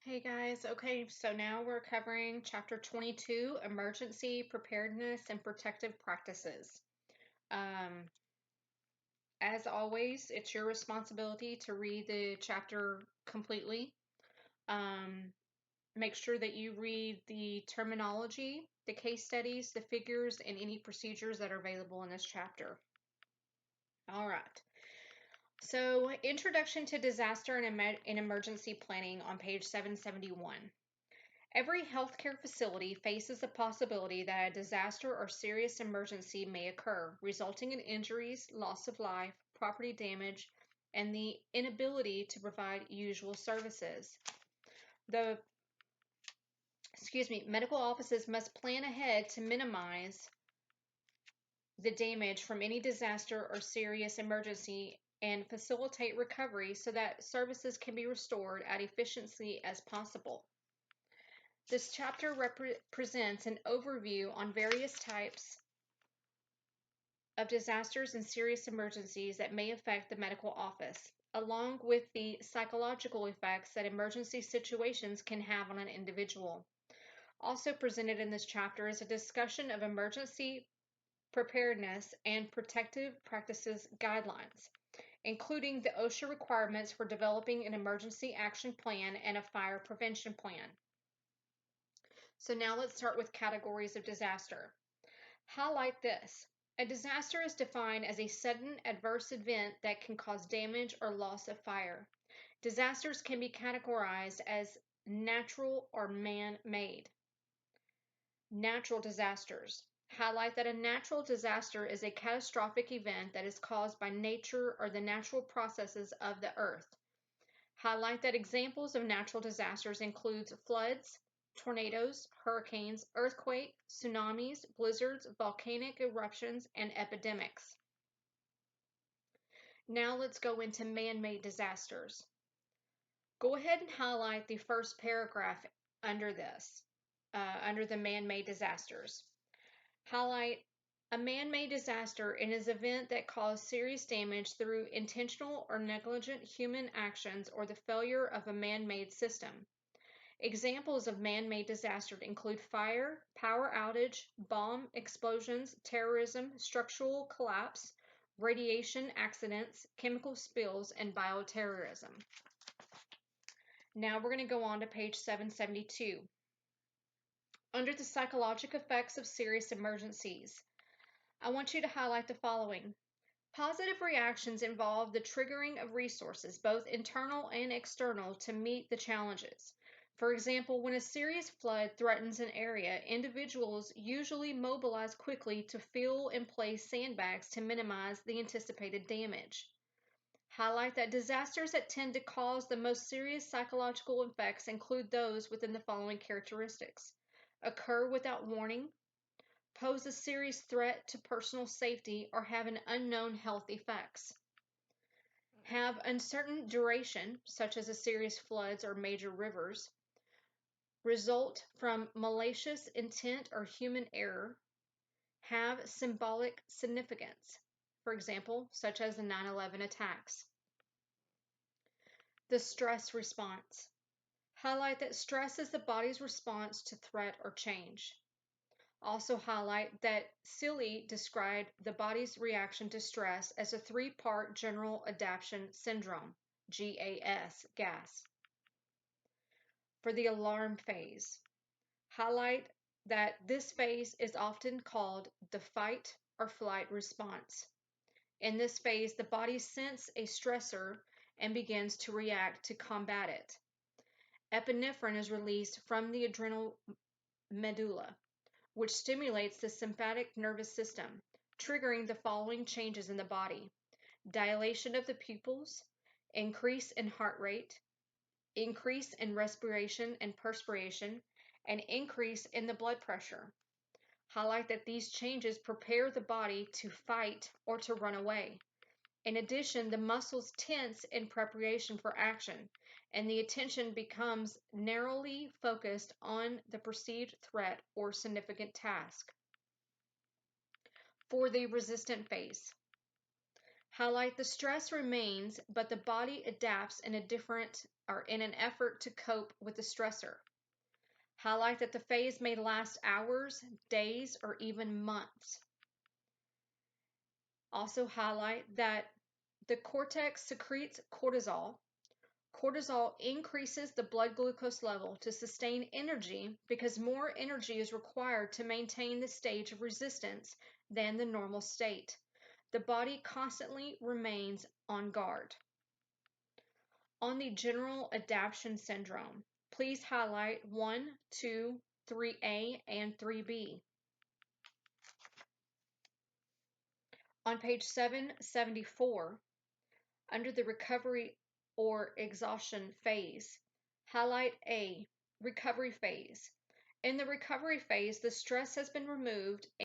Hey guys, okay, so now we're covering Chapter 22, Emergency Preparedness and Protective Practices. Um, as always, it's your responsibility to read the chapter completely. Um, Make sure that you read the terminology, the case studies, the figures, and any procedures that are available in this chapter. All right. So, Introduction to Disaster and Emergency Planning on page 771. Every healthcare facility faces the possibility that a disaster or serious emergency may occur, resulting in injuries, loss of life, property damage, and the inability to provide usual services. The medical offices must plan ahead to minimize the damage from any disaster or serious emergency and facilitate recovery so that services can be restored as efficiently as possible. This chapter presents an overview on various types of disasters and serious emergencies that may affect the medical office, along with the psychological effects that emergency situations can have on an individual. Also presented in this chapter is a discussion of emergency preparedness and protective practices guidelines, including the OSHA requirements for developing an emergency action plan and a fire prevention plan. So now let's start with categories of disaster. Highlight this. A disaster is defined as a sudden adverse event that can cause damage or loss of fire. Disasters can be categorized as natural or man-made. Natural disasters. Highlight that a natural disaster is a catastrophic event that is caused by nature or the natural processes of the earth. Highlight that examples of natural disasters include floods, tornadoes, hurricanes, earthquakes, tsunamis, blizzards, volcanic eruptions, and epidemics. Now let's go into man-made disasters. Go ahead and highlight the first paragraph under this, under the man-made disasters. Highlight a man-made disaster is an event that caused serious damage through intentional or negligent human actions or the failure of a man-made system. Examples of man-made disasters include fire, power outage, bomb explosions, terrorism, structural collapse, radiation accidents, chemical spills, and bioterrorism. Now we're going to go on to page 772. Under the psychological effects of serious emergencies, I want you to highlight the following. Positive reactions involve the triggering of resources, both internal and external, to meet the challenges. For example, when a serious flood threatens an area, individuals usually mobilize quickly to fill and place sandbags to minimize the anticipated damage. Highlight that disasters that tend to cause the most serious psychological effects include those within the following characteristics: occur without warning, pose a serious threat to personal safety, or have an unknown health effects. Have uncertain duration, such as a serious floods or major rivers, result from malicious intent or human error, have symbolic significance, for example, such as the 9/11 attacks. The stress response. Highlight that stress is the body's response to threat or change. Also highlight that Seeley described the body's reaction to stress as a three-part general adaptation syndrome, GAS. For the alarm phase, highlight that this phase is often called the fight or flight response. In this phase, the body senses a stressor and begins to react to combat it. Epinephrine is released from the adrenal medulla, which stimulates the sympathetic nervous system, triggering the following changes in the body: dilation of the pupils, increase in heart rate, increase in respiration and perspiration, and increase in the blood pressure. Highlight that these changes prepare the body to fight or to run away. In addition, the muscles tense in preparation for action, and the attention becomes narrowly focused on the perceived threat or significant task. For the resistant phase, highlight the stress remains, but the body adapts in a different are in an effort to cope with the stressor. Highlight that the phase may last hours, days, or even months. Also highlight that the cortex secretes cortisol. Cortisol increases the blood glucose level to sustain energy because more energy is required to maintain the stage of resistance than the normal state. The body constantly remains on guard. On the general adaptation syndrome, please highlight 1, 2, 3A, and 3B. On page 774, under the recovery or exhaustion phase, highlight A, recovery phase. In the recovery phase, the stress has been removed